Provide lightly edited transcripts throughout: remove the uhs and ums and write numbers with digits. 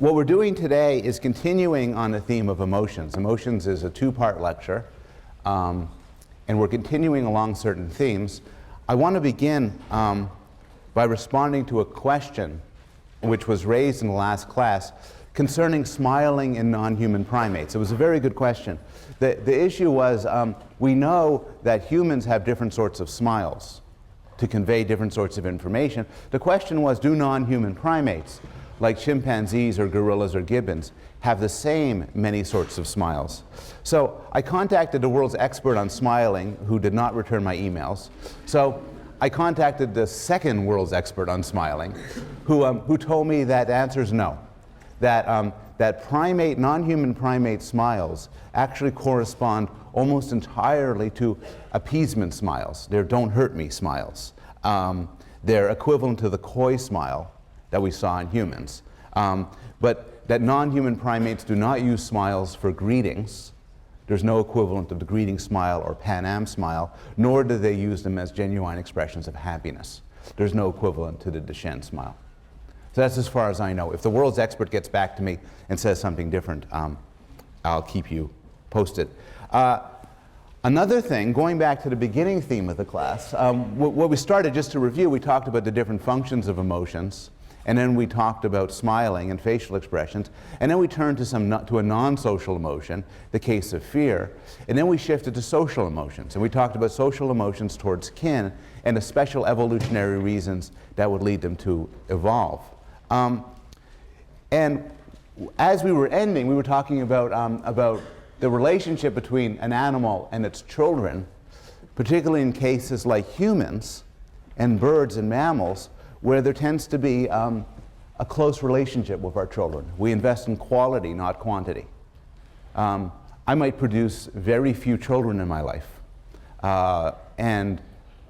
What we're doing today is continuing on the theme of emotions. Emotions is a two-part lecture, and we're continuing along certain themes. I want to begin by responding to a question which was raised in the last class concerning smiling in non-human primates. It was a very good question. The issue was, we know that humans have different sorts of smiles to convey different sorts of information. The question was, do non-human primates, like chimpanzees or gorillas or gibbons, have the same many sorts of smiles? So I contacted the world's expert on smiling, who did not return my emails. So I contacted the second world's expert on smiling, who told me that the answer is no. That non-human primate smiles actually correspond almost entirely to appeasement smiles. They're don't hurt me smiles. They're equivalent to the coy smile that we saw in humans. But that non-human primates do not use smiles for greetings. There's no equivalent of the greeting smile or Pan Am smile, nor do they use them as genuine expressions of happiness. There's no equivalent to the Duchenne smile. So that's as far as I know. If the world's expert gets back to me and says something different, I'll keep you posted. Another thing, going back to the beginning theme of the class, what we started, just to review, we talked about the different functions of emotions, and then we talked about smiling and facial expressions, and then we turned to a non-social emotion, the case of fear, and then we shifted to social emotions, and we talked about social emotions towards kin and the special evolutionary reasons that would lead them to evolve. And as we were ending, we were talking about the relationship between an animal and its children, particularly in cases like humans and birds and mammals, where there tends to be a close relationship with our children. We invest in quality, not quantity. I might produce very few children in my life, and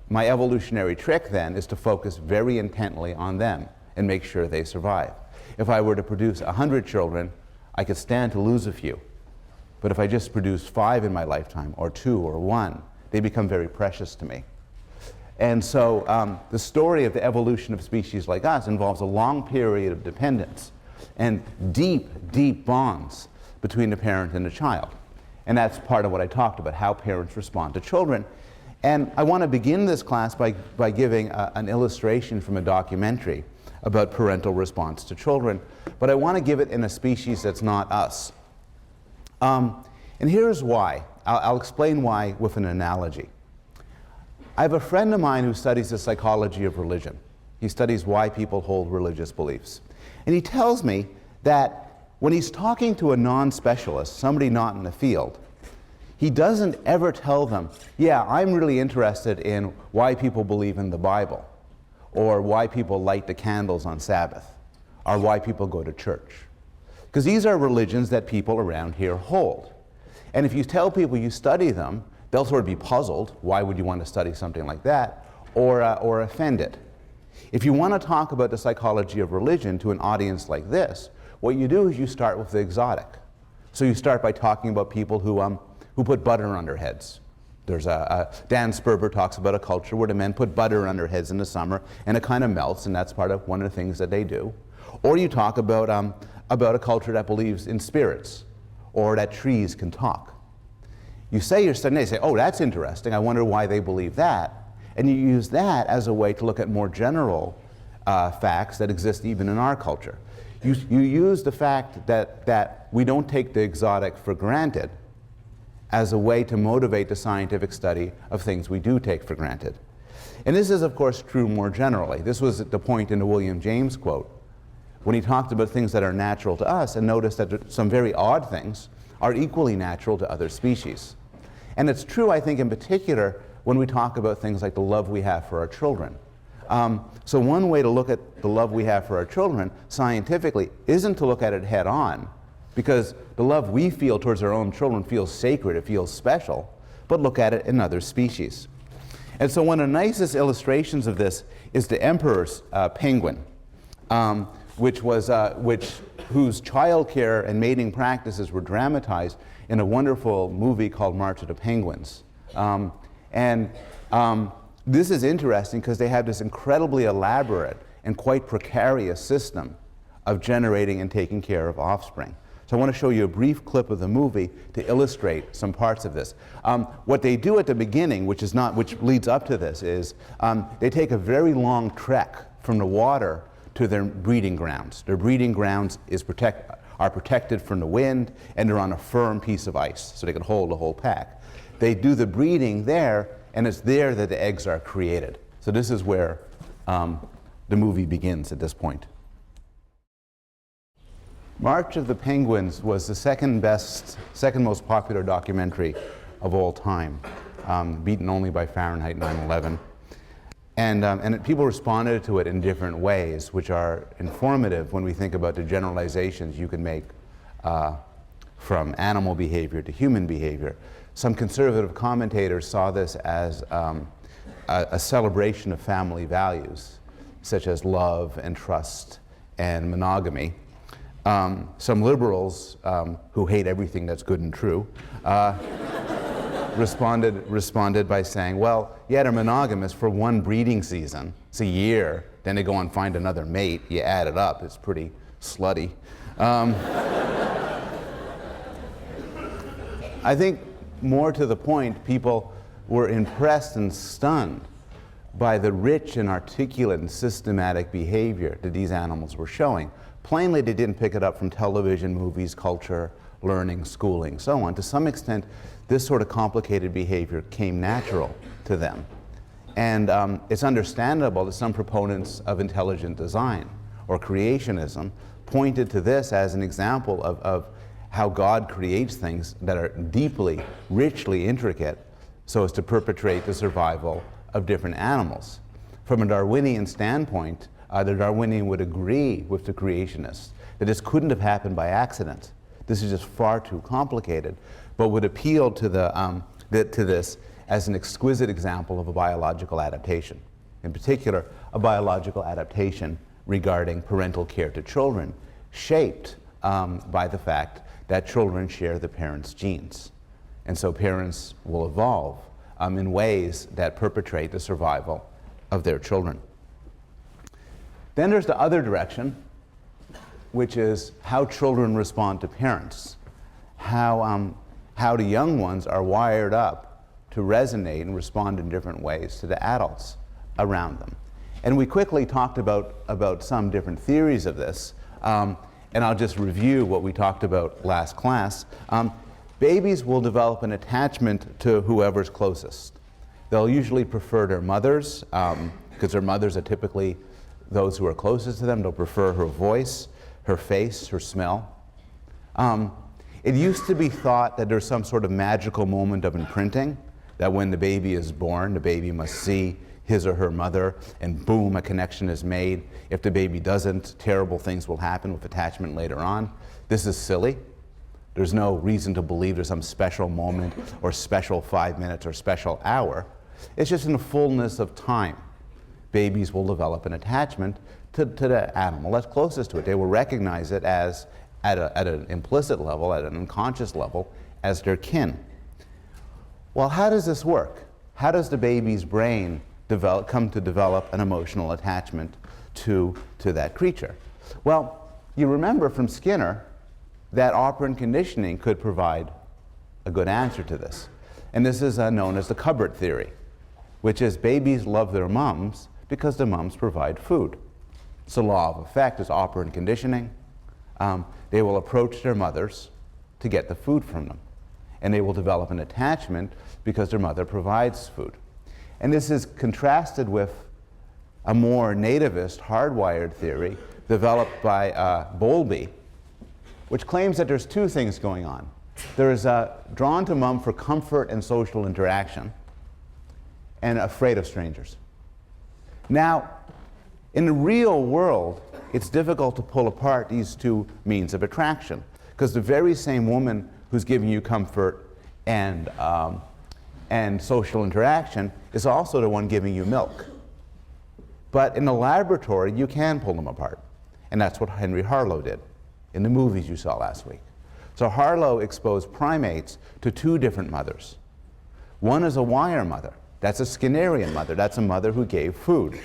my evolutionary trick then is to focus very intently on them and make sure they survive. If I were to produce 100 children, I could stand to lose a few. But if I just produce 5 in my lifetime, or 2 or 1, they become very precious to me. And so the story of the evolution of species like us involves a long period of dependence and deep, deep bonds between the parent and the child. And that's part of what I talked about, how parents respond to children. And I want to begin this class by giving an illustration from a documentary about parental response to children, but I want to give it in a species that's not us. And here's why. I'll explain why with an analogy. I have a friend of mine who studies the psychology of religion. He studies why people hold religious beliefs. And he tells me that when he's talking to a non-specialist, somebody not in the field, he doesn't ever tell them, yeah, I'm really interested in why people believe in the Bible, or why people light the candles on Sabbath, or why people go to church. Because these are religions that people around here hold. And if you tell people you study them, they'll sort of be puzzled, why would you want to study something like that, or offended. If you want to talk about the psychology of religion to an audience like this, what you do is you start with the exotic. So you start by talking about people who put butter on their heads. There's Dan Sperber talks about a culture where the men put butter on their heads in the summer and it kind of melts, and that's part of one of the things that they do. Or you talk about a culture that believes in spirits, or that trees can talk. You say you're studying, they say, oh, that's interesting, I wonder why they believe that. And you use that as a way to look at more general facts that exist even in our culture. You use the fact that we don't take the exotic for granted as a way to motivate the scientific study of things we do take for granted. And this is, of course, true more generally. This was the point in the William James quote, when he talked about things that are natural to us and noticed that some very odd things are equally natural to other species. And it's true, I think, in particular, when we talk about things like the love we have for our children. So one way to look at the love we have for our children, scientifically, isn't to look at it head on, because the love we feel towards our own children feels sacred, it feels special, but look at it in other species. And so one of the nicest illustrations of this is the emperor's penguin, whose child care and mating practices were dramatized in a wonderful movie called March of the Penguins. This is interesting because they have this incredibly elaborate and quite precarious system of generating and taking care of offspring. So I want to show you a brief clip of the movie to illustrate some parts of this. What they do at the beginning, which leads up to this, is they take a very long trek from the water to their breeding grounds. Their breeding grounds are protected from the wind, and they're on a firm piece of ice, so they can hold the whole pack. They do the breeding there, and it's there that the eggs are created. So this is where the movie begins at this point. March of the Penguins was the second most popular documentary of all time, beaten only by Fahrenheit 9/11. And people responded to it in different ways, which are informative when we think about the generalizations you can make from animal behavior to human behavior. Some conservative commentators saw this as a celebration of family values, such as love and trust and monogamy. Some liberals who hate everything that's good and true responded by saying, well, yeah, they're monogamous for one breeding season. It's a year. Then they go and find another mate. You add it up. It's pretty slutty. I think more to the point, people were impressed and stunned by the rich and articulate and systematic behavior that these animals were showing. Plainly, they didn't pick it up from television, movies, culture, learning, schooling, so on. To some extent, this sort of complicated behavior came natural to them. And it's understandable that some proponents of intelligent design or creationism pointed to this as an example of how God creates things that are deeply, richly intricate so as to perpetrate the survival of different animals. From a Darwinian standpoint, the Darwinian would agree with the creationists that this couldn't have happened by accident. This is just far too complicated, but would appeal to this as an exquisite example of a biological adaptation. In particular, a biological adaptation regarding parental care to children, shaped by the fact that children share the parents' genes. And so parents will evolve in ways that perpetrate the survival of their children. Then there's the other direction, which is how children respond to parents, how the young ones are wired up to resonate and respond in different ways to the adults around them. And we quickly talked about some different theories of this, and I'll just review what we talked about last class. Babies will develop an attachment to whoever's closest. They'll usually prefer their mothers, because their mothers are typically those who are closest to them. They'll prefer her voice, her face, her smell. It used to be thought that there's some sort of magical moment of imprinting, that when the baby is born, the baby must see his or her mother, and boom, a connection is made. If the baby doesn't, terrible things will happen with attachment later on. This is silly. There's no reason to believe there's some special moment or special 5 minutes or special hour. It's just in the fullness of time, babies will develop an attachment to the animal that's closest to it. They will recognize it as, at an implicit level, at an unconscious level, as their kin. Well, how does this work? How does the baby's brain come to develop an emotional attachment to that creature? Well, you remember from Skinner that operant conditioning could provide a good answer to this. And this is known as the cupboard theory, which is babies love their moms because their moms provide food. It's the law of effect, it's operant conditioning. They will approach their mothers to get the food from them. And they will develop an attachment because their mother provides food. And this is contrasted with a more nativist, hardwired theory developed by Bowlby, which claims that there's two things going on. There is drawn to mom for comfort and social interaction, and afraid of strangers. Now, in the real world, it's difficult to pull apart these two means of attraction, because the very same woman who's giving you comfort and social interaction is also the one giving you milk. But in the laboratory, you can pull them apart. And that's what Henry Harlow did in the movies you saw last week. So Harlow exposed primates to two different mothers. One is a wire mother. That's a Skinnerian mother. That's a mother who gave food.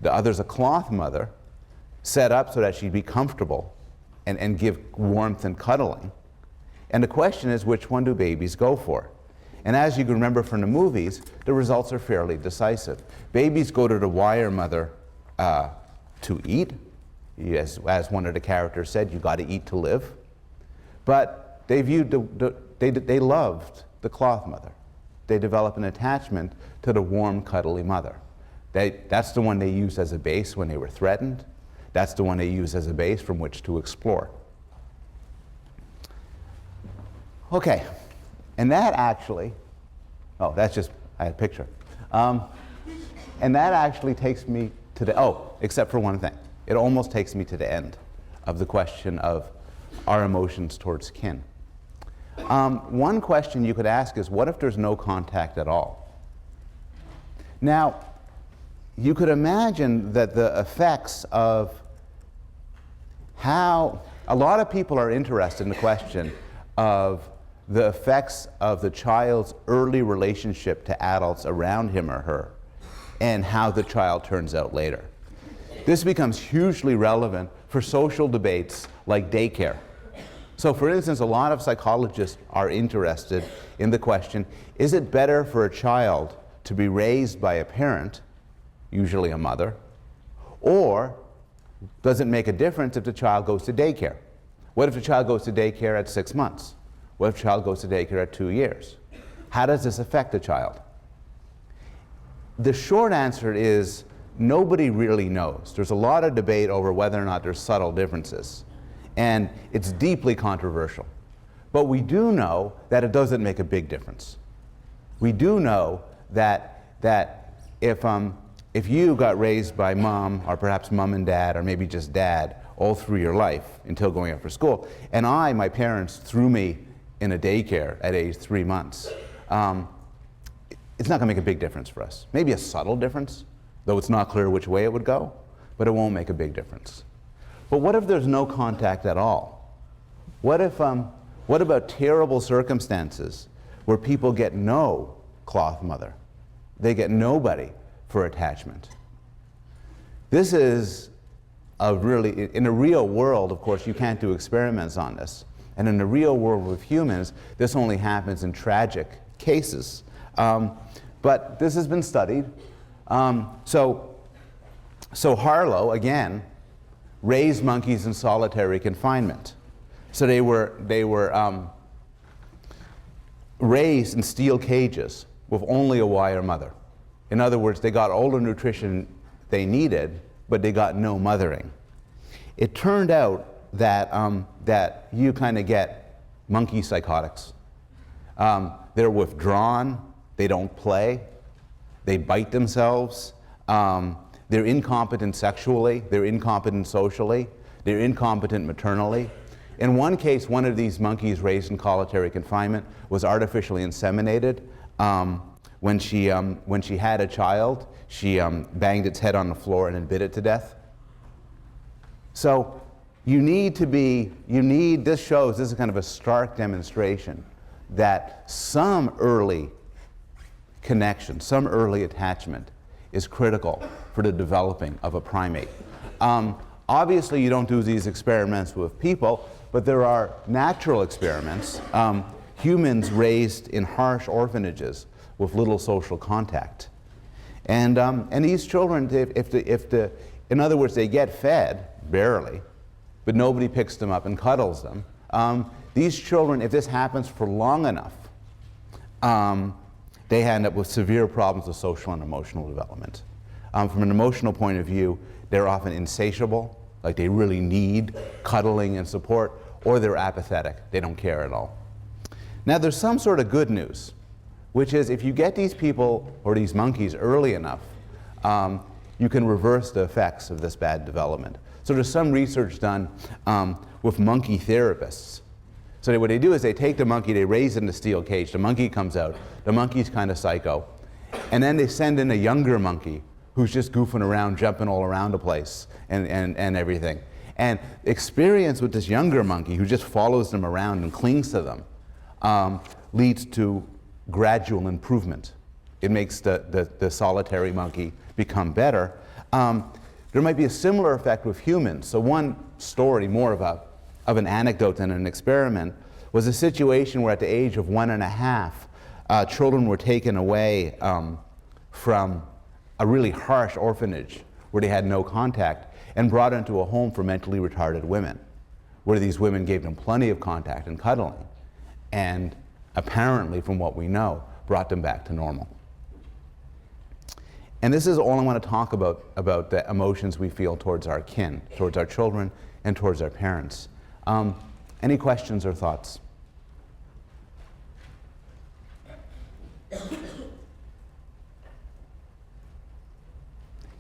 The other's a cloth mother. set up so that she'd be comfortable and give warmth and cuddling. And the question is, which one do babies go for? And as you can remember from the movies, the results are fairly decisive. Babies go to the wire mother to eat. As one of the characters said, you got to eat to live. But they viewed they loved the cloth mother. They developed an attachment to the warm, cuddly mother. That's the one they used as a base when they were threatened. That's the one they used as a base from which to explore. Okay, and that actually, oh, that's just, I had a picture. And that actually takes me to the, oh, except for one thing. It almost takes me to the end of the question of our emotions towards kin. One question you could ask is, what if there's no contact at all? Now, you could imagine that the effects of how, a lot of people are interested in the question of the effects of the child's early relationship to adults around him or her and how the child turns out later. This becomes hugely relevant for social debates like daycare. So for instance, a lot of psychologists are interested in the question, is it better for a child to be raised by a parent, usually a mother, or does it make a difference if the child goes to daycare? What if the child goes to daycare at 6 months? What if the child goes to daycare at 2 years? How does this affect the child? The short answer is nobody really knows. There's a lot of debate over whether or not there's subtle differences, and it's deeply controversial. But we do know that it doesn't make a big difference. We do know that if you got raised by mom, or perhaps mom and dad, or maybe just dad, all through your life until going up for school, and my parents threw me in a daycare at age 3 months, it's not going to make a big difference for us. Maybe a subtle difference, though it's not clear which way it would go, but it won't make a big difference. But what if there's no contact at all? What about terrible circumstances where people get no cloth mother? They get nobody for attachment. This is in the real world, of course, you can't do experiments on this. And in the real world with humans, this only happens in tragic cases. But this has been studied. So Harlow, again, raised monkeys in solitary confinement. So they were raised in steel cages with only a wire mother. In other words, they got all the nutrition they needed, but they got no mothering. It turned out that you kind of get monkey psychotics. They're withdrawn, they don't play, they bite themselves, they're incompetent sexually, they're incompetent socially, they're incompetent maternally. In one case, one of these monkeys raised in solitary confinement was artificially inseminated. When she had a child, she banged its head on the floor and then bit it to death. So this shows, this is kind of a stark demonstration that some early connection, some early attachment is critical for the developing of a primate. Obviously, you don't do these experiments with people, but there are natural experiments. Humans raised in harsh orphanages with little social contact. And these children, in other words, they get fed, barely, but nobody picks them up and cuddles them. These children, if this happens for long enough, they end up with severe problems of social and emotional development. From an emotional point of view, they're often insatiable, like they really need cuddling and support, or they're apathetic, they don't care at all. Now there's some sort of good news, which is if you get these people or these monkeys early enough, you can reverse the effects of this bad development. So there's some research done with monkey therapists. So what they do is they take the monkey, they raise it in a steel cage, the monkey comes out, the monkey's kind of psycho, and then they send in a younger monkey who's just goofing around, jumping all around the place and everything. And experience with this younger monkey who just follows them around and clings to them leads to gradual improvement. It makes the solitary monkey become better. There might be a similar effect with humans. So one story, more of an anecdote than an experiment, was a situation where at the age of 1.5, children were taken away from a really harsh orphanage where they had no contact and brought into a home for mentally retarded women, where these women gave them plenty of contact and cuddling, and apparently, from what we know, brought them back to normal. And this is all I want to talk about the emotions we feel towards our kin, towards our children, and towards our parents. Any questions or thoughts?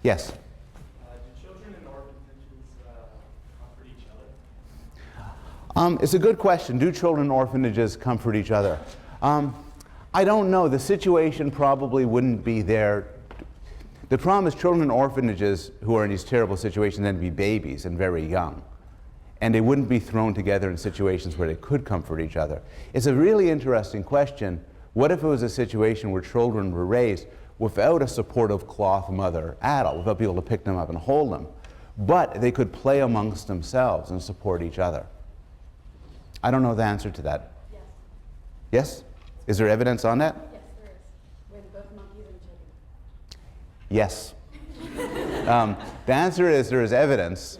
Yes? Do children in orphanages comfort each other? It's a good question. Do children in orphanages comfort each other? I don't know. The situation probably wouldn't be there. The problem is children in orphanages who are in these terrible situations tend to be babies and very young. And they wouldn't be thrown together in situations where they could comfort each other. It's a really interesting question. What if it was a situation where children were raised without a supportive cloth mother adult, without people to pick them up and hold them, but they could play amongst themselves and support each other? I don't know the answer to that. Yes. Yes? Is there evidence on that? Yes, there is. With both monkeys and chickens. Yes. The answer is there is evidence,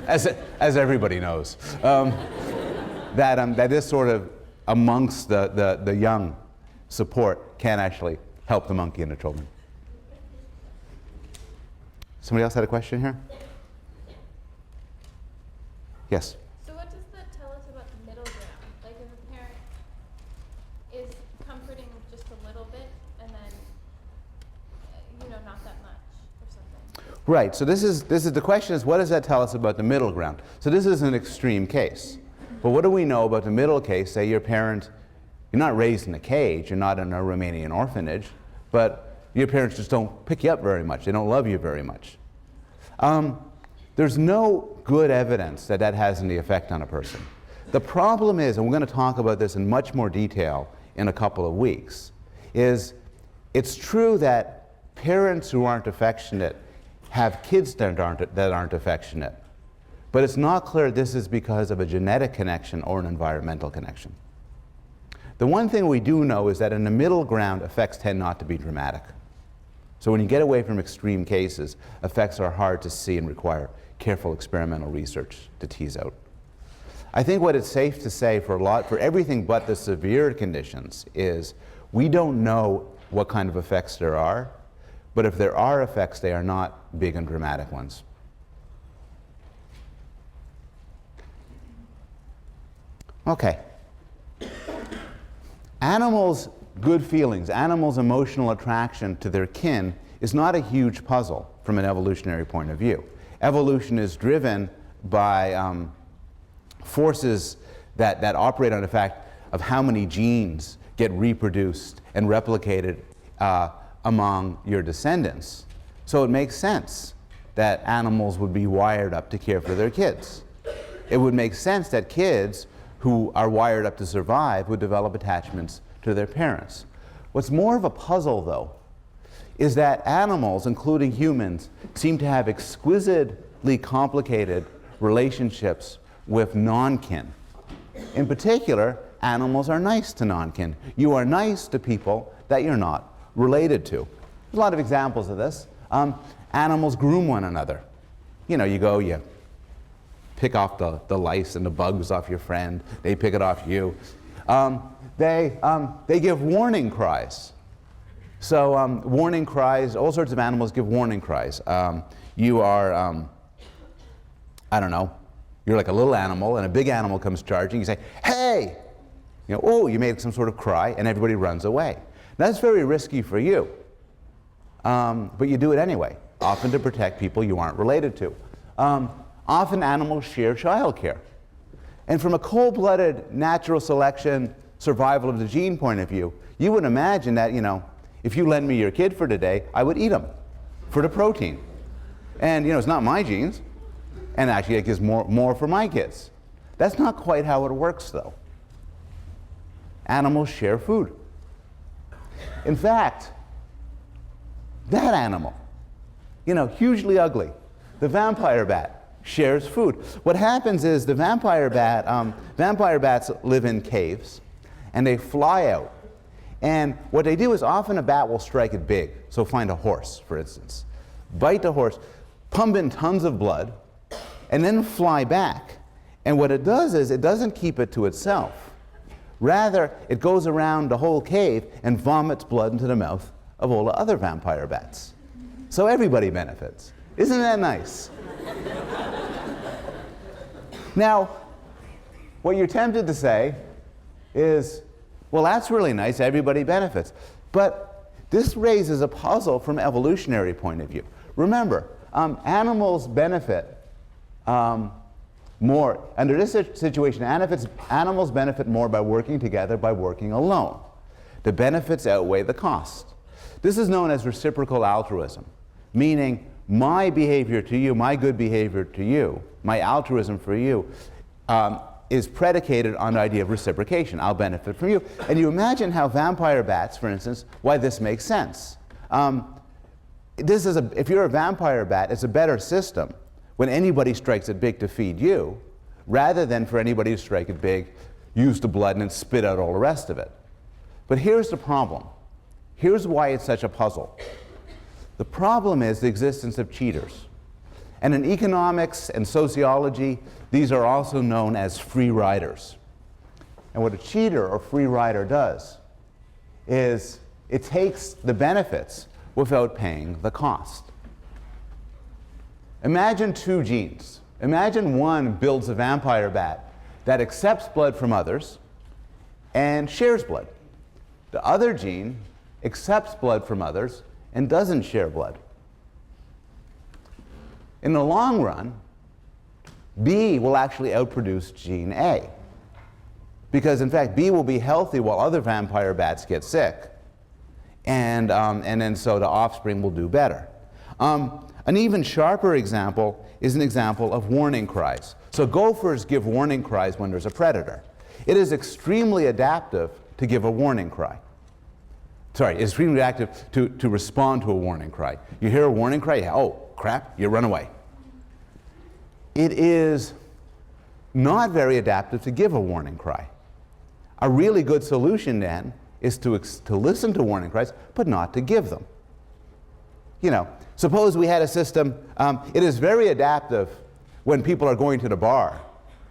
as everybody knows, that this sort of amongst the young support can actually help the monkey and the children. Somebody else had a question here? Yes? So what does that tell us about the middle ground? Like if a parent is comforting just a little bit and then, not that much or something. Right, so this is the question is, what does that tell us about the middle ground? So this is an extreme case. But what do we know about the middle case? Say your parent, you're not raised in a cage, you're not in a Romanian orphanage, but your parents just don't pick you up very much, they don't love you very much. There's no good evidence that that has any effect on a person. The problem is, and we're going to talk about this in much more detail in a couple of weeks, is it's true that parents who aren't affectionate have kids that aren't affectionate. But it's not clear this is because of a genetic connection or an environmental connection. The one thing we do know is that in the middle ground, effects tend not to be dramatic. So when you get away from extreme cases, effects are hard to see and require careful experimental research to tease out. I think what it's safe to say for everything but the severe conditions is we don't know what kind of effects there are, but if there are effects, they are not big and dramatic ones. Okay. Animals' good feelings, animals' emotional attraction to their kin is not a huge puzzle from an evolutionary point of view. Evolution is driven by forces that operate on the fact of how many genes get reproduced and replicated among your descendants. So it makes sense that animals would be wired up to care for their kids. It would make sense that kids who are wired up to survive would develop attachments to their parents. What's more of a puzzle, though, is that animals, including humans, seem to have exquisitely complicated relationships with non-kin. In particular, animals are nice to non-kin. You are nice to people that you're not related to. There's a lot of examples of this. Animals groom one another. You pick off the lice and the bugs off your friend. They pick it off you. They give warning cries. So warning cries, all sorts of animals give warning cries. You are, I don't know, you're like a little animal and a big animal comes charging. You say, hey! Oh, you made some sort of cry and everybody runs away. That's very risky for you. But you do it anyway, often to protect people you aren't related to. Often animals share childcare. And from a cold-blooded natural selection survival of the gene point of view, you would imagine that, if you lend me your kid for today, I would eat them for the protein. And, it's not my genes. And actually, it gives more for my kids. That's not quite how it works, though. Animals share food. In fact, that animal, hugely ugly, The vampire bat shares food. What happens is the vampire bats live in caves, and they fly out. And what they do is often a bat will strike it big. So find a horse, for instance. Bite the horse, pump in tons of blood, and then fly back. And what it does is it doesn't keep it to itself. Rather, it goes around the whole cave and vomits blood into the mouth of all the other vampire bats. So everybody benefits. Isn't that nice? Now, what you're tempted to say is, well, that's really nice, everybody benefits. But this raises a puzzle from an evolutionary point of view. Remember, animals benefit more. Under this situation, animals benefit more by working together, by working alone. The benefits outweigh the cost. This is known as reciprocal altruism, meaning my behavior to you, my good behavior to you, my altruism for you, is predicated on the idea of reciprocation. I'll benefit from you. And you imagine how vampire bats, for instance, why this makes sense. If you're a vampire bat, it's a better system when anybody strikes it big to feed you, rather than for anybody to strike it big, use the blood, and then spit out all the rest of it. But here's the problem. Here's why it's such a puzzle. The problem is the existence of cheaters. And in economics and sociology, these are also known as free riders. And what a cheater or free rider does is it takes the benefits without paying the cost. Imagine two genes. Imagine one builds a vampire bat that accepts blood from others and shares blood. The other gene accepts blood from others and doesn't share blood. In the long run, B will actually outproduce gene A. Because in fact, B will be healthy while other vampire bats get sick. And then so the offspring will do better. An even sharper example is an example of warning cries. So gophers give warning cries when there's a predator. It is extremely adaptive to give a warning cry. Sorry, it's extremely adaptive to respond to a warning cry. You hear a warning cry, oh crap, you run away. It is not very adaptive to give a warning cry. A really good solution then is to listen to warning cries, but not to give them. You know, suppose we had a system, it is very adaptive when people are going to the bar,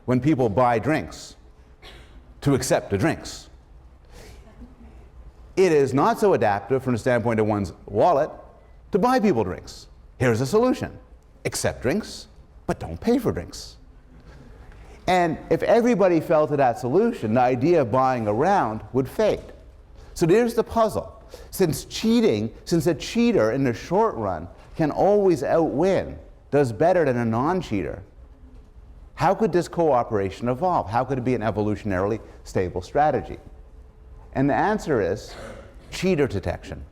when people buy drinks, to accept the drinks. It is not so adaptive from the standpoint of one's wallet to buy people drinks. Here's a solution. Accept drinks, but don't pay for drinks. And if everybody fell to that solution, the idea of buying a round would fade. So there's the puzzle. Since a cheater in the short run can always outwin, does better than a non-cheater, how could this cooperation evolve? How could it be an evolutionarily stable strategy? And the answer is cheater detection.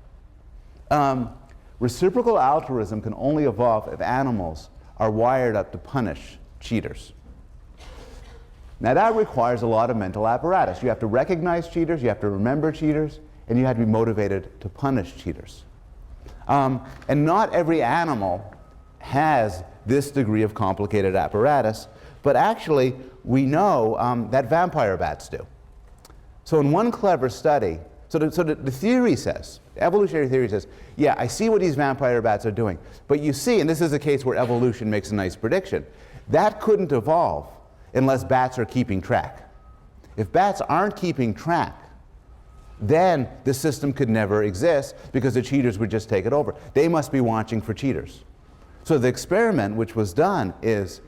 Reciprocal altruism can only evolve if animals are wired up to punish cheaters. Now that requires a lot of mental apparatus. You have to recognize cheaters, you have to remember cheaters, and you have to be motivated to punish cheaters. And not every animal has this degree of complicated apparatus, but actually we know that vampire bats do. So in one clever study, the theory says, the evolutionary theory says, yeah, I see what these vampire bats are doing, but you see, and this is a case where evolution makes a nice prediction, that couldn't evolve unless bats are keeping track. If bats aren't keeping track, then the system could never exist because the cheaters would just take it over. They must be watching for cheaters. So the experiment which was done is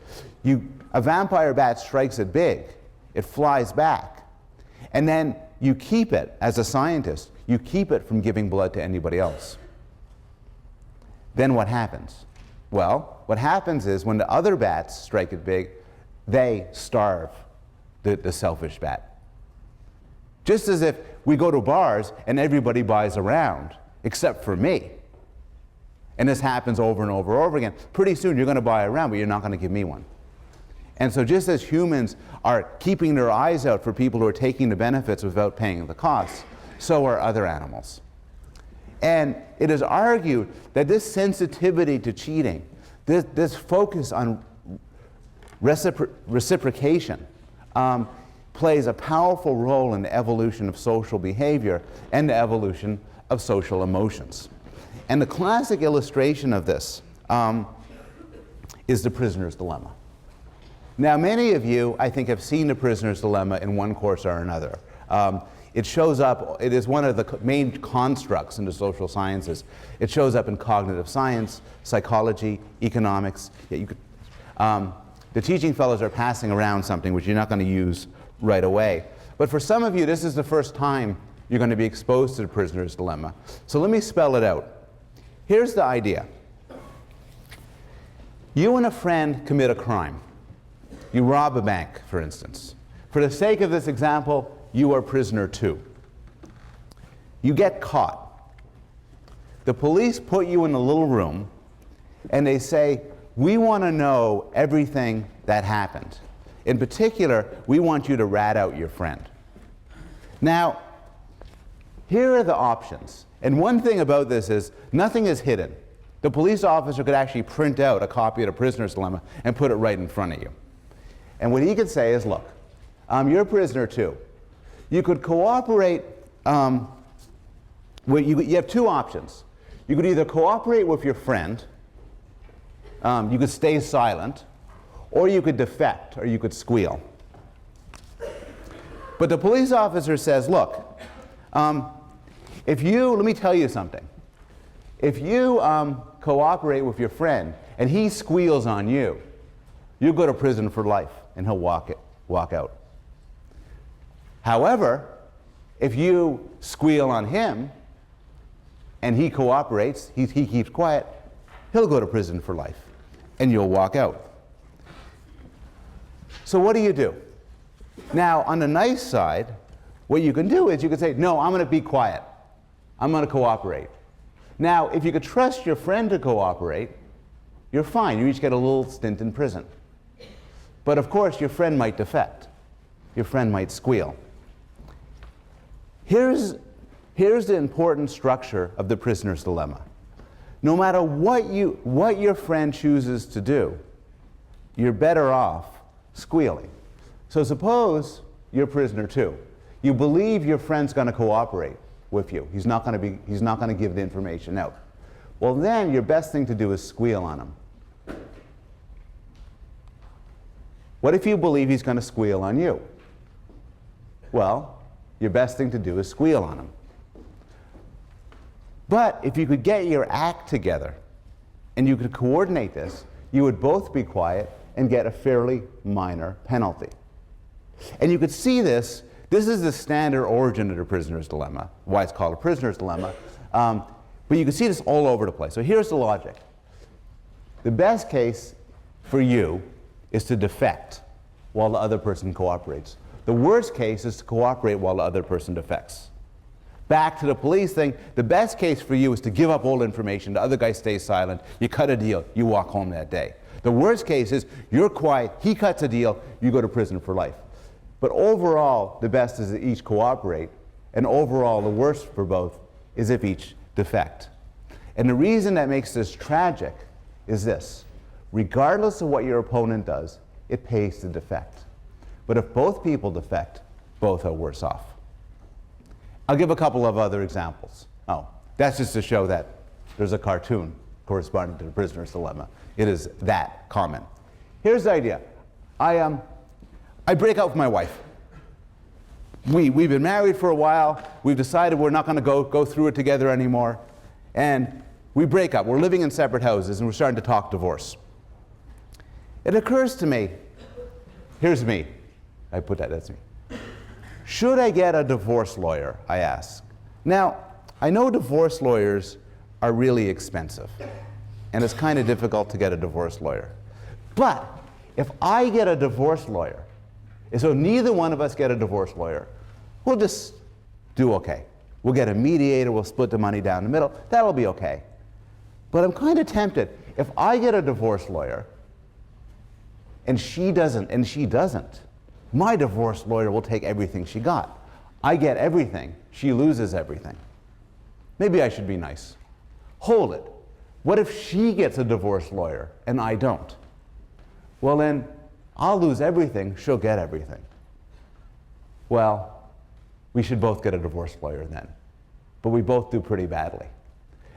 a vampire bat strikes it big, it flies back, and then you keep it, as a scientist, you keep it from giving blood to anybody else. Then what happens? Well, what happens is when the other bats strike it big, they starve the selfish bat. Just as if we go to bars and everybody buys a round, except for me. And this happens over and over and over again. Pretty soon you're going to buy a round, but you're not going to give me one. And so just as humans are keeping their eyes out for people who are taking the benefits without paying the costs, so are other animals. And it is argued that this sensitivity to cheating, this focus on reciprocation plays a powerful role in the evolution of social behavior and the evolution of social emotions. And the classic illustration of this is the prisoner's dilemma. Now, many of you, I think, have seen the prisoner's dilemma in one course or another. It shows up, it is one of the main constructs in the social sciences. It shows up in cognitive science, psychology, economics. Yeah, you could, the teaching fellows are passing around something which you're not going to use right away. But for some of you, this is the first time you're going to be exposed to the prisoner's dilemma. So let me spell it out. Here's the idea. You and a friend commit a crime. You rob a bank, for instance. For the sake of this example, you are prisoner 2. You get caught. The police put you in a little room and they say, we want to know everything that happened. In particular, we want you to rat out your friend. Now, here are the options. And one thing about this is nothing is hidden. The police officer could actually print out a copy of the prisoner's dilemma and put it right in front of you. And what he could say is, look, you're a prisoner 2. You could cooperate, you have 2 options. You could either cooperate with your friend, you could stay silent, or you could defect, or you could squeal. But the police officer says, look, let me tell you something. If you cooperate with your friend and he squeals on you, you go to prison for life and he'll walk out. However, if you squeal on him and he cooperates, he keeps quiet, he'll go to prison for life and you'll walk out. So what do? Now, on the nice side, what you can do is you can say, no, I'm going to be quiet. I'm going to cooperate. Now, if you could trust your friend to cooperate, you're fine. You each get a little stint in prison. But of course, your friend might defect. Your friend might squeal. Here's the important structure of the prisoner's dilemma. No matter what your friend chooses to do, you're better off squealing. So suppose you're prisoner 2. You believe your friend's going to cooperate with you. He's not going to give the information out. Well, then your best thing to do is squeal on him. What if you believe he's going to squeal on you? Well, your best thing to do is squeal on him. But if you could get your act together and you could coordinate this, you would both be quiet and get a fairly minor penalty. And you could see this. This is the standard origin of the prisoner's dilemma, why it's called a prisoner's dilemma. But you can see this all over the place. So here's the logic. The best case for you is to defect while the other person cooperates. The worst case is to cooperate while the other person defects. Back to the police thing, the best case for you is to give up all information, the other guy stays silent, you cut a deal, you walk home that day. The worst case is you're quiet, he cuts a deal, you go to prison for life. But overall, the best is that each cooperate, and overall, the worst for both is if each defect. And the reason that makes this tragic is this. Regardless of what your opponent does, it pays to defect. But if both people defect, both are worse off. I'll give a couple of other examples. Oh, that's just to show that there's a cartoon corresponding to the prisoner's dilemma. It is that common. Here's the idea. I break up with my wife. We've been married for a while. We've decided we're not going to go through it together anymore. And we break up. We're living in separate houses, and we're starting to talk divorce. It occurs to me, here's me. I put that, that's me. Should I get a divorce lawyer, I ask. Now, I know divorce lawyers are really expensive, and it's kind of difficult to get a divorce lawyer. But if I get a divorce lawyer, and so neither one of us get a divorce lawyer, we'll just do okay. We'll get a mediator, we'll split the money down the middle, that'll be okay. But I'm kind of tempted. If I get a divorce lawyer, and she doesn't, my divorce lawyer will take everything she got. I get everything, she loses everything. Maybe I should be nice. Hold it. What if she gets a divorce lawyer and I don't? Well, then I'll lose everything, she'll get everything. Well, we should both get a divorce lawyer then. But we both do pretty badly.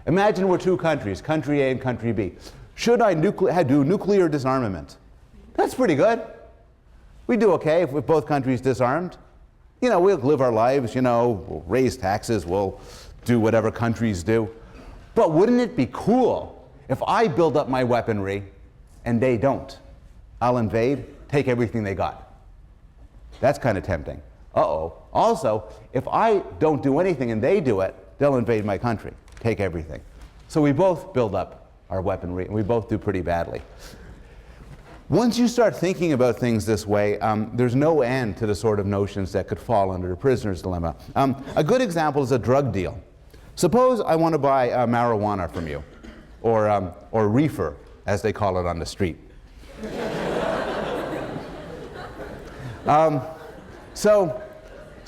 Imagine we're two countries, country A and country B. Should I do nuclear disarmament? That's pretty good. We do okay if both countries disarmed. You know, we'll live our lives, you know, we'll raise taxes, we'll do whatever countries do. But wouldn't it be cool if I build up my weaponry and they don't? I'll invade, take everything they got. That's kind of tempting. Uh-oh. Also, if I don't do anything and they do it, they'll invade my country, take everything. So we both build up our weaponry, and we both do pretty badly. Once you start thinking about things this way, there's no end to the sort of notions that could fall under the prisoner's dilemma. A good example is a drug deal. Suppose I want to buy marijuana from you, or reefer, as they call it on the street.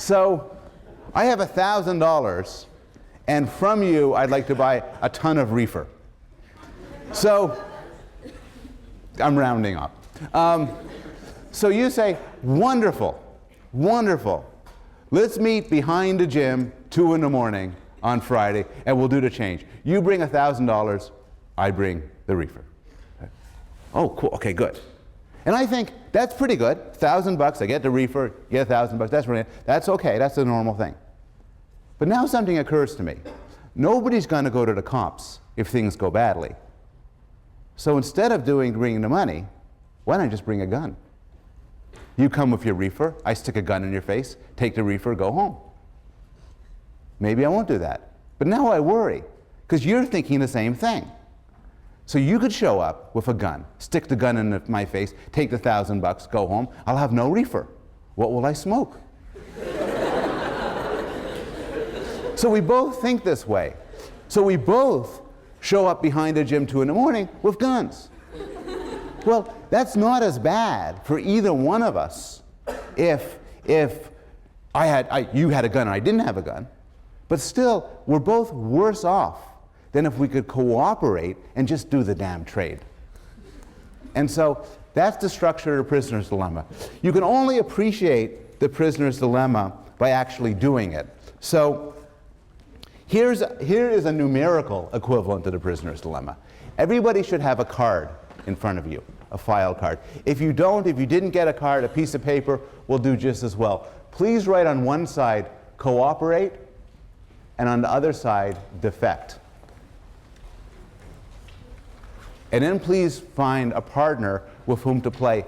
So I have $1,000, and from you I'd like to buy a ton of reefer. So I'm rounding up. So you say, wonderful, wonderful. Let's meet behind the gym 2 in the morning on Friday, and we'll do the change. You bring $1,000, I bring the reefer. Oh, cool, okay, good. And I think that's pretty good. $1,000, I get the reefer, get $1,000, that's brilliant. That's okay, that's a normal thing. But now something occurs to me. Nobody's gonna go to the cops if things go badly. So instead of bringing the money, why don't I just bring a gun? You come with your reefer, I stick a gun in your face, take the reefer, go home. Maybe I won't do that. But now I worry, because you're thinking the same thing. So you could show up with a gun, stick the gun in my face, take the $1,000, go home, I'll have no reefer. What will I smoke? So we both think this way. So we both show up behind the gym 2 in the morning with guns. Well, that's not as bad for either one of us if you had a gun and I didn't have a gun. But still, we're both worse off than if we could cooperate and just do the damn trade. And so that's the structure of the prisoner's dilemma. You can only appreciate the prisoner's dilemma by actually doing it. So here is a numerical equivalent to the prisoner's dilemma. Everybody should have a card in front of you, a file card. If you didn't get a card, a piece of paper will do just as well. Please write on one side, cooperate, and on the other side, defect. And then please find a partner with whom to play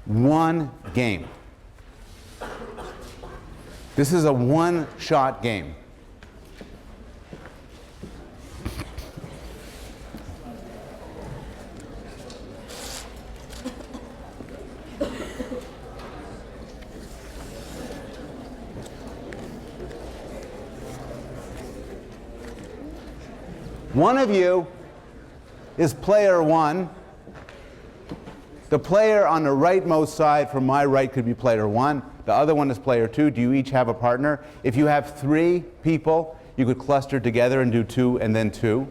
one game. This is a one-shot game. One of you is player 1. The player on the rightmost side from my right could be player 1. The other one is player 2. Do you each have a partner? If you have 3 people, you could cluster together and do 2 and then 2.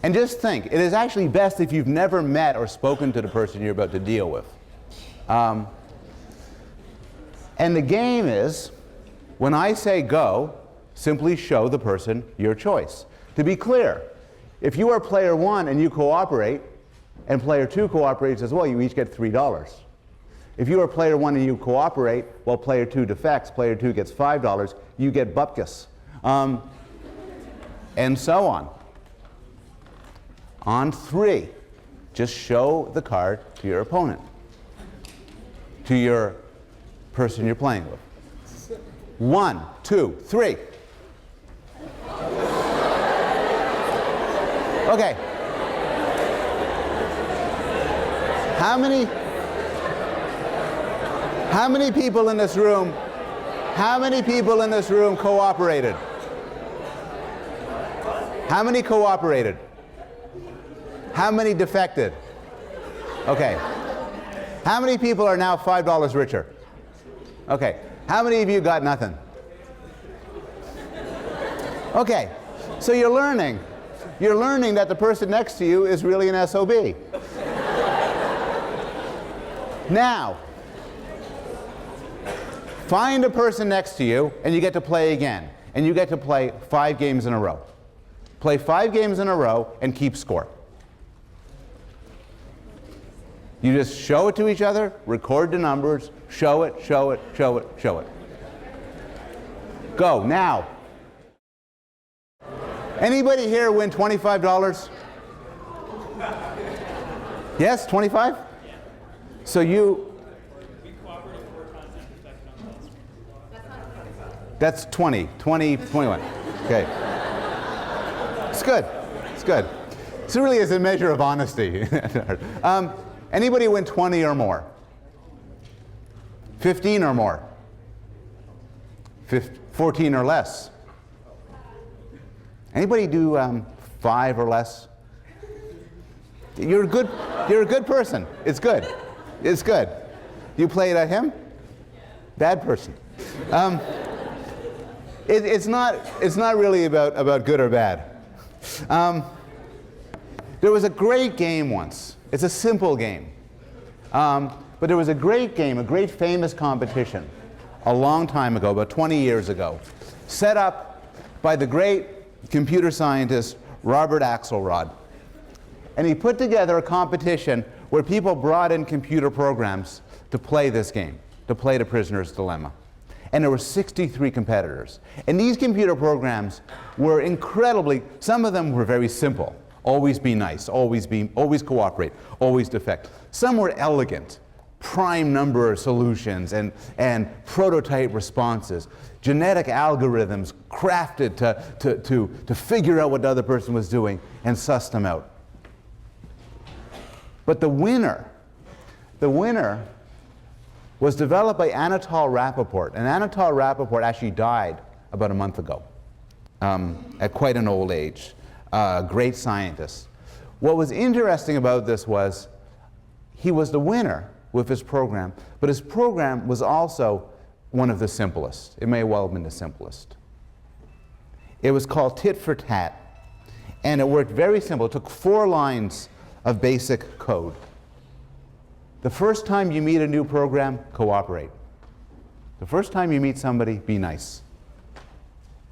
And just think, it is actually best if you've never met or spoken to the person you're about to deal with. And the game is, when I say go, simply show the person your choice. To be clear, if you are player 1 and you cooperate, and player 2 cooperates as well, you each get $3. If you are player 1 and you cooperate, while player 2 defects, player 2 gets $5, you get bupkis. And so on. On 3, just show the card to your opponent, to your person you're playing with. 1, 2, 3. Okay. How many people in this room, cooperated? How many cooperated? How many defected? Okay. How many people are now $5 richer? Okay. How many of you got nothing? Okay. So you're learning. You're learning that the person next to you is really an SOB. Now, find a person next to you, and you get to play again. And you get to play 5 games in a row. Play 5 games in a row and keep score. You just show it to each other, record the numbers, show it, show it, show it, show it. Go, now. Anybody here win $25? Yes, 25? So you... That's 20, 21. Okay. It's good. It's good. This really is a measure of honesty. Anybody win 20 or more? 15 or more? 14 or less? Anybody do 5 or less? You're a good person. It's good. It's good. You played at him? Bad person. It's not really about good or bad. There was a great game once. It's a simple game. But there was a great game, a great famous competition a long time ago, about 20 years ago, set up by the great computer scientist Robert Axelrod. And he put together a competition where people brought in computer programs to play this game, to play The Prisoner's Dilemma. And there were 63 competitors. And these computer programs were incredibly, some of them were very simple. Always be nice, always cooperate, always defect. Some were elegant, prime number solutions and prototype responses, genetic algorithms crafted to figure out what the other person was doing and suss them out. But the winner was developed by Anatol Rappaport. And Anatol Rappaport actually died about a month ago at quite an old age. Great scientist. What was interesting about this was he was the winner with his program, but his program was also one of the simplest. It may well have been the simplest. It was called Tit for Tat, and it worked very simple. It took 4 lines of basic code. The first time you meet a new program, cooperate. The first time you meet somebody, be nice.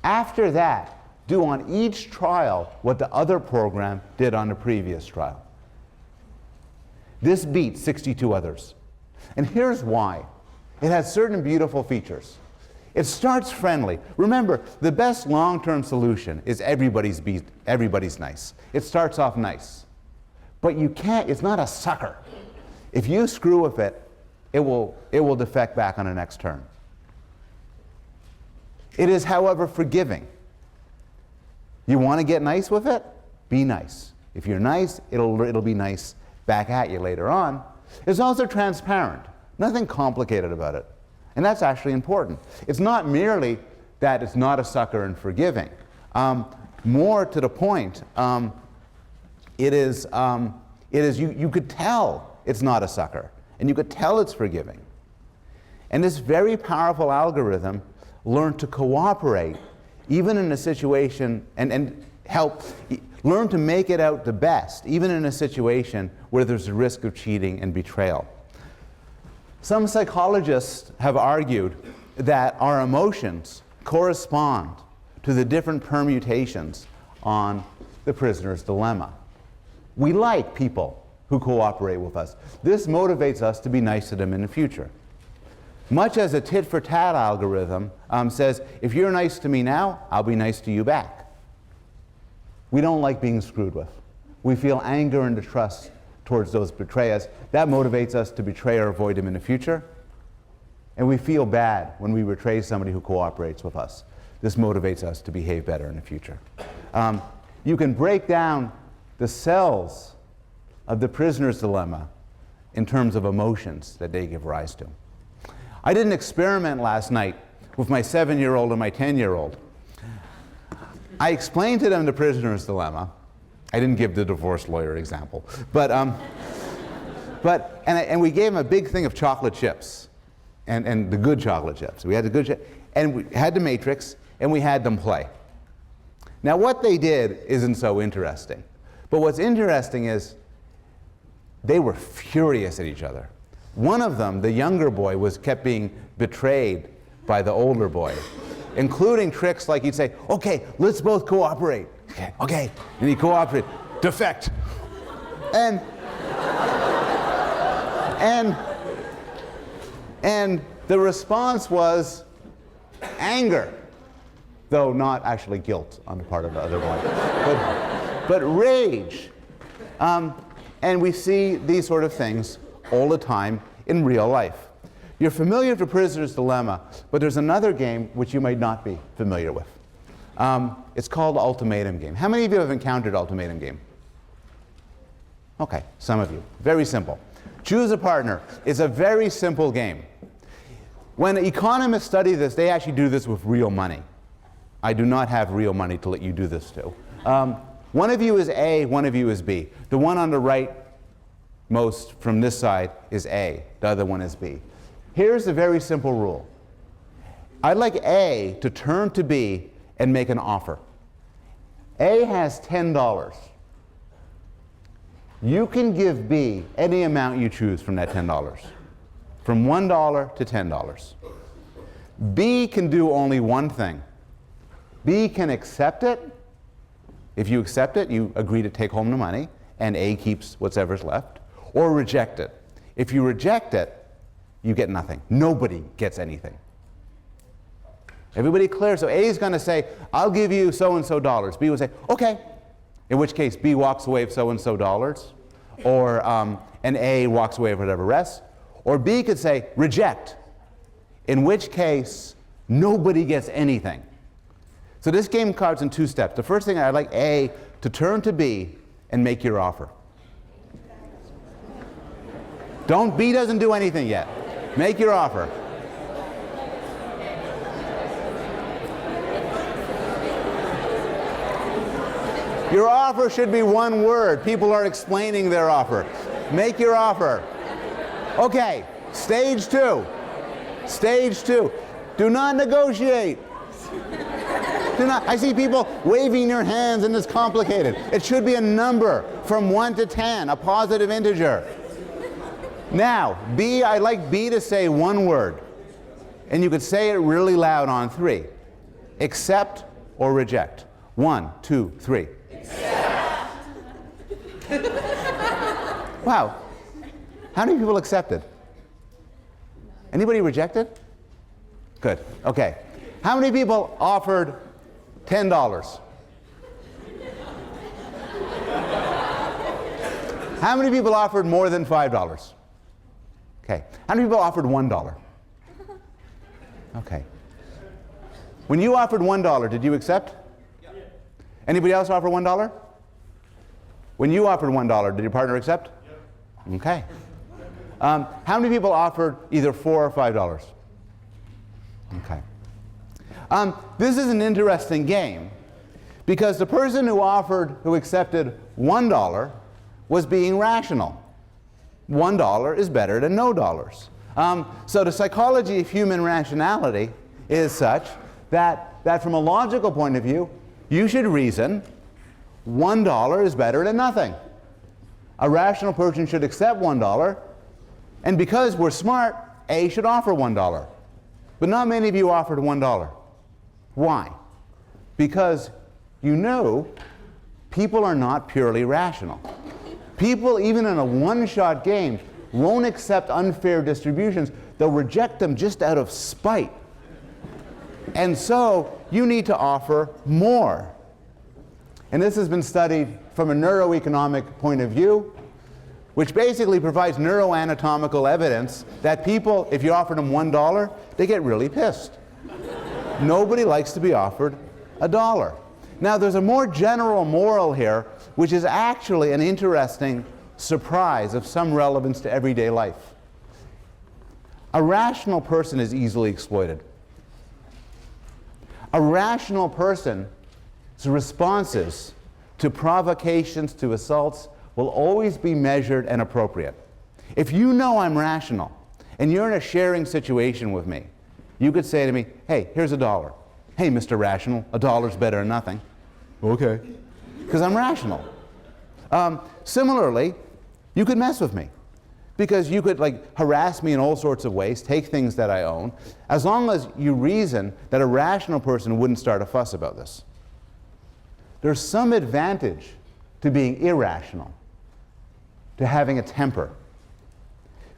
After that, do on each trial what the other program did on the previous trial. This beat 62 others. And here's why. It has certain beautiful features. It starts friendly. Remember, the best long-term solution is everybody's nice. It starts off nice. But you can't, it's not a sucker. If you screw with it, it will defect back on the next turn. It is, however, forgiving. You want to get nice with it? Be nice. If you're nice, it'll be nice back at you later on. It's also transparent. Nothing complicated about it. And that's actually important. It's not merely that it's not a sucker and forgiving. More to the point, it is you could tell it's not a sucker, and you could tell it's forgiving. And this very powerful algorithm learned to cooperate even in a situation and learn to make it out the best, even in a situation where there's a risk of cheating and betrayal. Some psychologists have argued that our emotions correspond to the different permutations on the prisoner's dilemma. We like people who cooperate with us. This motivates us to be nice to them in the future. Much as a tit-for-tat algorithm says, if you're nice to me now, I'll be nice to you back. We don't like being screwed with. We feel anger and distrust towards those who betray us. That motivates us to betray or avoid them in the future. And we feel bad when we betray somebody who cooperates with us. This motivates us to behave better in the future. You can break down the cells of the prisoner's dilemma in terms of emotions that they give rise to. I did an experiment last night with my 7-year-old and my 10-year-old. I explained to them the prisoner's dilemma. I didn't give the divorce lawyer example, and we gave them a big thing of chocolate chips, and the good chocolate chips. We had the good chips, and we had the matrix, and we had them play. Now, what they did isn't so interesting. But what's interesting is they were furious at each other. One of them, the younger boy, kept being betrayed by the older boy, including tricks like he'd say, okay, let's both cooperate. Okay. And he'd cooperate. Defect. And the response was anger, though not actually guilt on the part of the other boy, but rage. And we see these sort of things all the time in real life. You're familiar with the prisoner's dilemma, but there's another game which you might not be familiar with. It's called the ultimatum game. How many of you have encountered ultimatum game? Okay, some of you. Very simple. Choose a partner. It's a very simple game. When economists study this, they actually do this with real money. I do not have real money to let you do this to. One of you is A, one of you is B. The one on the right most from this side is A. The other one is B. Here's the very simple rule. I'd like A to turn to B and make an offer. A has $10. You can give B any amount you choose from that $10. From $1 to $10. B can do only one thing. B can accept it. If you accept it, you agree to take home the money, and A keeps whatever's left, or reject it. If you reject it, you get nothing. Nobody gets anything. Everybody clear? So A is going to say, I'll give you so-and-so dollars. B will say, okay. In which case, B walks away with so-and-so dollars, or and A walks away with whatever rest. Or B could say, reject, in which case, nobody gets anything. So this game cards in two steps. The first thing, I'd like A to turn to B and make your offer. B doesn't do anything yet. Make your offer. Your offer should be one word. People are explaining their offer. Make your offer. Okay, stage two. Stage two. Do not negotiate. I see people waving their hands and it's complicated. It should be a number from 1 to 10, a positive integer. Now, B, I'd like B to say one word. And you could say it really loud on 3. Accept or reject. 1, 2, 3. Accept. Wow. How many people accepted? Anybody rejected? Good. Okay. How many people offered $10? How many people offered more than $5? Okay. How many people offered $1? Okay. When you offered $1, did you accept? Yeah. Anybody else offer $1? When you offered $1, did your partner accept? Yeah. Okay. How many people offered either $4 or $5? Okay. This is an interesting game because the person who accepted $1 was being rational. $1 is better than no dollars. So the psychology of human rationality is such that from a logical point of view, you should reason $1 is better than nothing. A rational person should accept $1, and because we're smart, A should offer $1. But not many of you offered $1. Why? Because you know people are not purely rational. People, even in a one-shot game, won't accept unfair distributions. They'll reject them just out of spite. And so you need to offer more. And this has been studied from a neuroeconomic point of view, which basically provides neuroanatomical evidence that people, if you offer them $1, they get really pissed. Nobody likes to be offered $1. Now, there's a more general moral here, which is actually an interesting surprise of some relevance to everyday life. A rational person is easily exploited. A rational person's responses to provocations, to assaults, will always be measured and appropriate. If you know I'm rational, and you're in a sharing situation with me, you could say to me, hey, here's $1. Hey, Mr. Rational, $1's better than nothing. Okay. Because I'm rational. Similarly, you could mess with me. Because you could like harass me in all sorts of ways, take things that I own, as long as you reason that a rational person wouldn't start a fuss about this. There's some advantage to being irrational, to having a temper.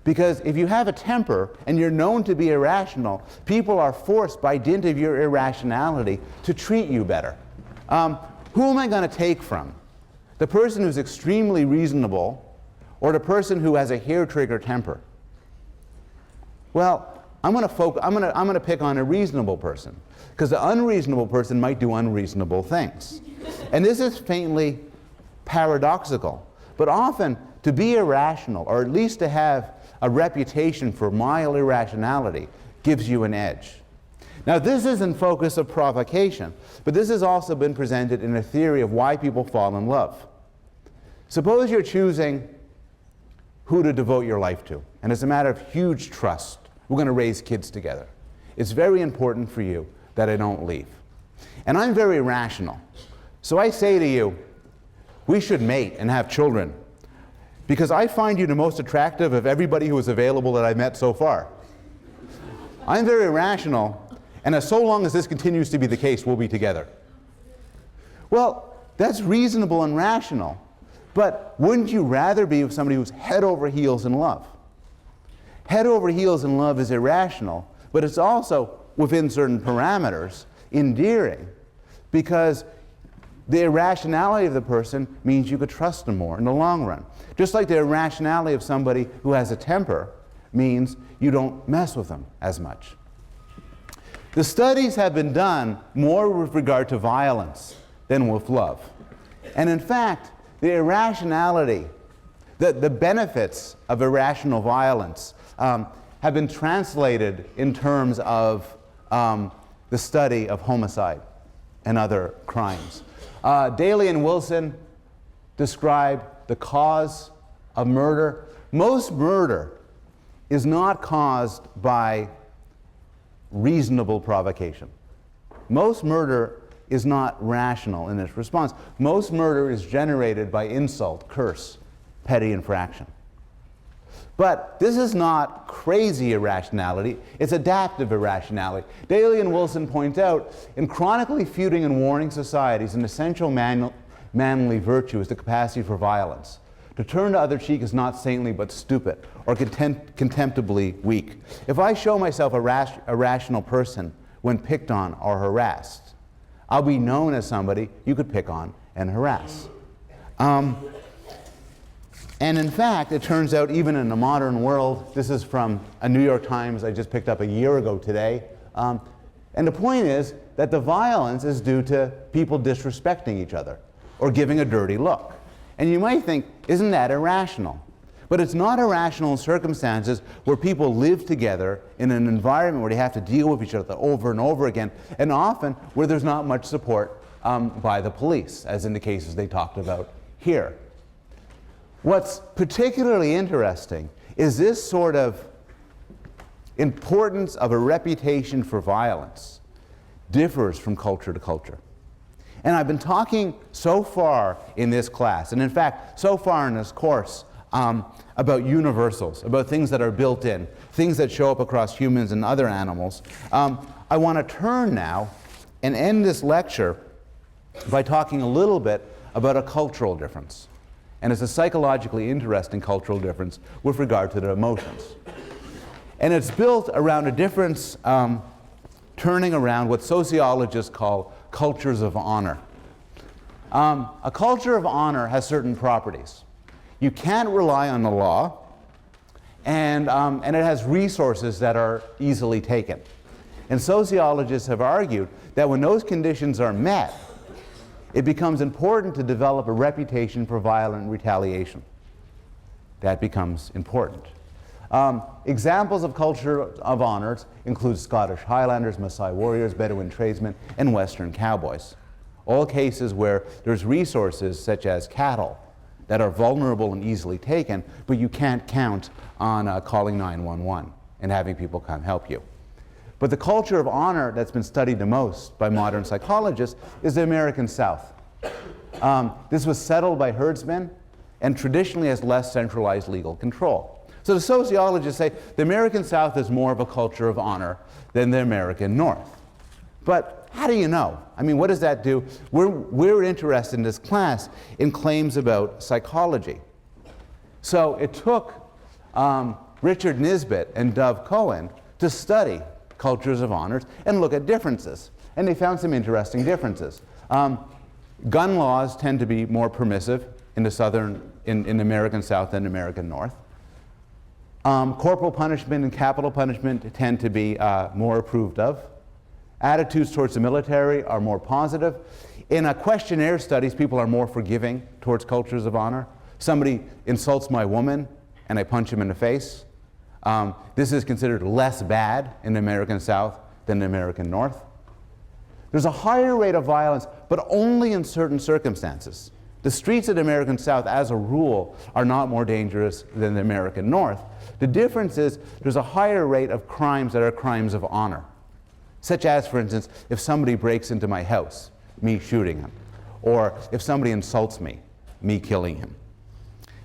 Because if you have a temper and you're known to be irrational, people are forced by dint of your irrationality to treat you better. Who am I going to take from? The person who's extremely reasonable or the person who has a hair-trigger temper? Well, I'm going to pick on a reasonable person, because the unreasonable person might do unreasonable things. And this is faintly paradoxical, but often to be irrational, or at least to have a reputation for mild irrationality, gives you an edge. Now, this isn't focus of provocation, but this has also been presented in a theory of why people fall in love. Suppose you're choosing who to devote your life to, and it's a matter of huge trust. We're going to raise kids together. It's very important for you that I don't leave. And I'm very rational. So I say to you, we should mate and have children, because I find you the most attractive of everybody who is available that I've met so far. I'm very rational, and as so long as this continues to be the case, we'll be together. Well, that's reasonable and rational, but wouldn't you rather be with somebody who's head over heels in love? Head over heels in love is irrational, but it's also, within certain parameters, endearing, because the irrationality of the person means you could trust them more in the long run. Just like the irrationality of somebody who has a temper means you don't mess with them as much. The studies have been done more with regard to violence than with love. And in fact, the irrationality, the benefits of irrational violence have been translated in terms of the study of homicide and other crimes. Daly and Wilson describe the cause of murder. Most murder is not caused by reasonable provocation. Most murder is not rational in its response. Most murder is generated by insult, curse, petty infraction. But this is not crazy irrationality, it's adaptive irrationality. Daly and Wilson point out, in chronically feuding and warring societies, an essential manly virtue is the capacity for violence. To turn the other cheek is not saintly but stupid, or contemptibly weak. If I show myself a rational person when picked on or harassed, I'll be known as somebody you could pick on and harass. And in fact, it turns out even in the modern world, this is from a New York Times I just picked up a year ago today, and the point is that the violence is due to people disrespecting each other or giving a dirty look. And you might think, isn't that irrational? But it's not irrational in circumstances where people live together in an environment where they have to deal with each other over and over again, and often where there's not much support by the police, as in the cases they talked about here. What's particularly interesting is this sort of importance of a reputation for violence differs from culture to culture. And I've been talking so far in this class, and in fact, so far in this course, about universals, about things that are built in, things that show up across humans and other animals. I want to turn now and end this lecture by talking a little bit about a cultural difference. And it's a psychologically interesting cultural difference with regard to the emotions. And it's built around a difference turning around what sociologists call cultures of honor. A culture of honor has certain properties. You can't rely on the law, and it has resources that are easily taken. And sociologists have argued that when those conditions are met, it becomes important to develop a reputation for violent retaliation. That becomes important. Examples of culture of honors include Scottish Highlanders, Maasai warriors, Bedouin tradesmen, and Western cowboys. All cases where there's resources such as cattle that are vulnerable and easily taken, but you can't count on calling 911 and having people come help you. But the culture of honor that's been studied the most by modern psychologists is the American South. This was settled by herdsmen and traditionally has less centralized legal control. So the sociologists say the American South is more of a culture of honor than the American North. But how do you know? I mean, what does that do? We're interested in this class in claims about psychology. So it took Richard Nisbet and Dov Cohen to study cultures of honors and look at differences. And they found some interesting differences. Gun laws tend to be more permissive in the American South than the American North. Corporal punishment and capital punishment tend to be more approved of. Attitudes towards the military are more positive. In questionnaire studies, people are more forgiving towards cultures of honor. Somebody insults my woman and I punch him in the face. This is considered less bad in the American South than the American North. There's a higher rate of violence, but only in certain circumstances. The streets of the American South, as a rule, are not more dangerous than the American North. The difference is there's a higher rate of crimes that are crimes of honor, such as, for instance, if somebody breaks into my house, me shooting him, or if somebody insults me, me killing him.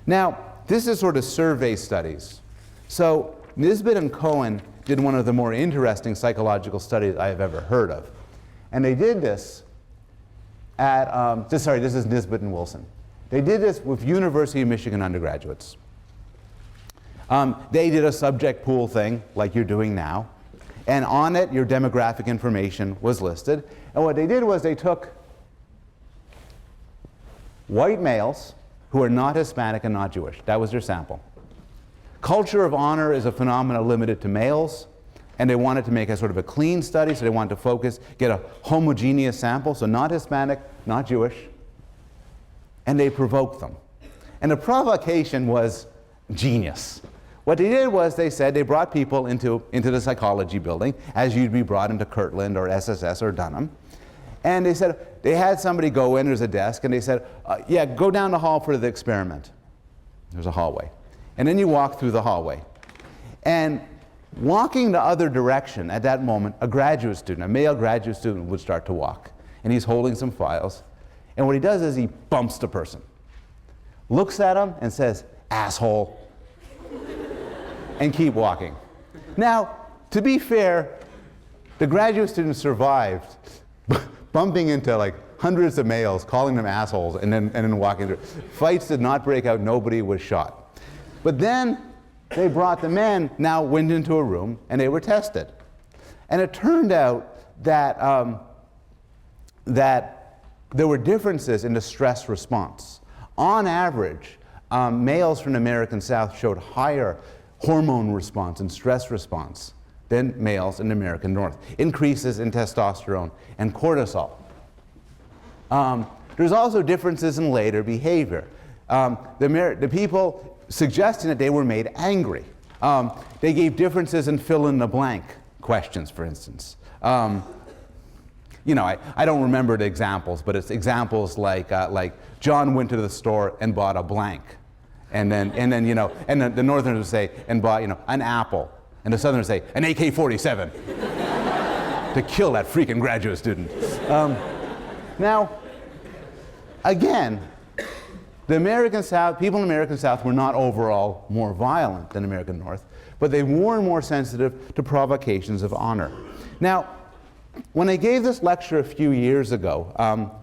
Now, this is sort of survey studies. So Nisbet and Cohen did one of the more interesting psychological studies I have ever heard of. And they did this at, this is Nisbet and Wilson. They did this with University of Michigan undergraduates. They did a subject pool thing, like you're doing now. And on it, your demographic information was listed. And what they did was they took white males who are not Hispanic and not Jewish. That was their sample. Culture of honor is a phenomenon limited to males. And they wanted to make a sort of a clean study, so they wanted to focus, get a homogeneous sample, so not Hispanic, not Jewish. And they provoked them. And the provocation was genius. What they did was they said they brought people into the psychology building, as you'd be brought into Kirtland or SSS or Dunham. And they said, they had somebody go in, there's a desk, and they said, yeah, go down the hall for the experiment. There's a hallway. And then you walk through the hallway. And walking the other direction at that moment, a graduate student, a male graduate student, would start to walk. And he's holding some files. And what he does is he bumps the person, looks at him and says, asshole, and keep walking. Now, to be fair, the graduate student survived bumping into like hundreds of males, calling them assholes, and then walking through. Fights did not break out, nobody was shot. But then they brought the men, now went into a room, and they were tested. And it turned out that, that there were differences in the stress response. On average, males from the American South showed higher hormone response and stress response than males in the American North. Increases in testosterone and cortisol. There's also differences in later behavior. The people suggesting that they were made angry. They gave differences in fill-in-the-blank questions, for instance. You know, I don't remember the examples, but it's examples like John went to the store and bought a blank. And then you know, and the Northerners would say, and bought, you know, an apple. And the Southerners say, an AK-47 to kill that freaking graduate student. Now, again, the American South, people in the American South were not overall more violent than the American North, but they were more sensitive to provocations of honor. Now, when I gave this lecture a few years ago,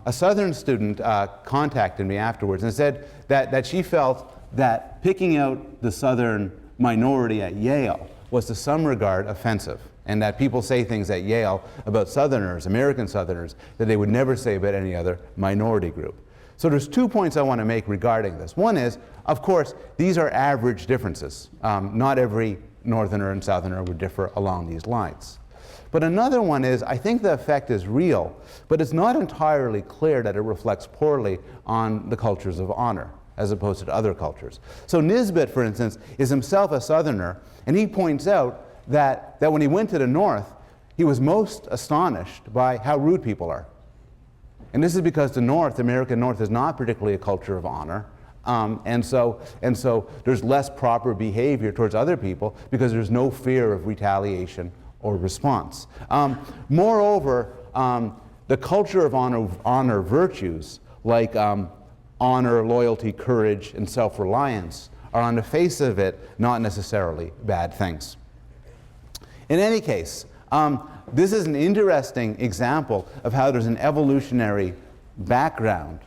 a Southern student contacted me afterwards and said that she felt that picking out the Southern minority at Yale was to some regard offensive, and that people say things at Yale about Southerners, American Southerners, that they would never say about any other minority group. So there's 2 points I want to make regarding this. One is, of course, these are average differences. Not every Northerner and Southerner would differ along these lines. But another one is, I think the effect is real, but it's not entirely clear that it reflects poorly on the cultures of honor, as opposed to other cultures. So Nisbet, for instance, is himself a Southerner, and he points out that when he went to the North, he was most astonished by how rude people are. And this is because the North, the American North, is not particularly a culture of honor. And so there's less proper behavior towards other people because there's no fear of retaliation or response. Moreover, the culture of honor virtues like honor, loyalty, courage, and self-reliance are on the face of it not necessarily bad things. In any case, this is an interesting example of how there's an evolutionary background,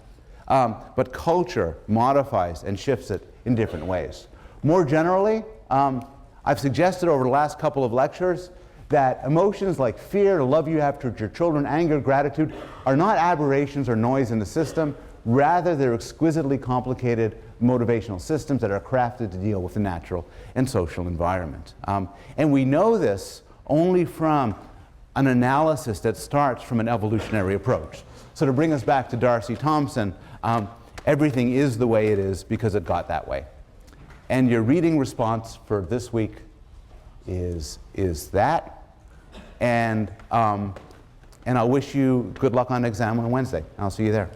but culture modifies and shifts it in different ways. More generally, I've suggested over the last couple of lectures that emotions like fear, the love you have towards your children, anger, gratitude, are not aberrations or noise in the system. Rather, they're exquisitely complicated motivational systems that are crafted to deal with the natural and social environment. And we know this only from an analysis that starts from an evolutionary approach. So to bring us back to Darcy Thompson, everything is the way it is because it got that way. And your reading response for this week is that. And I'll wish you good luck on exam on Wednesday. I'll see you there.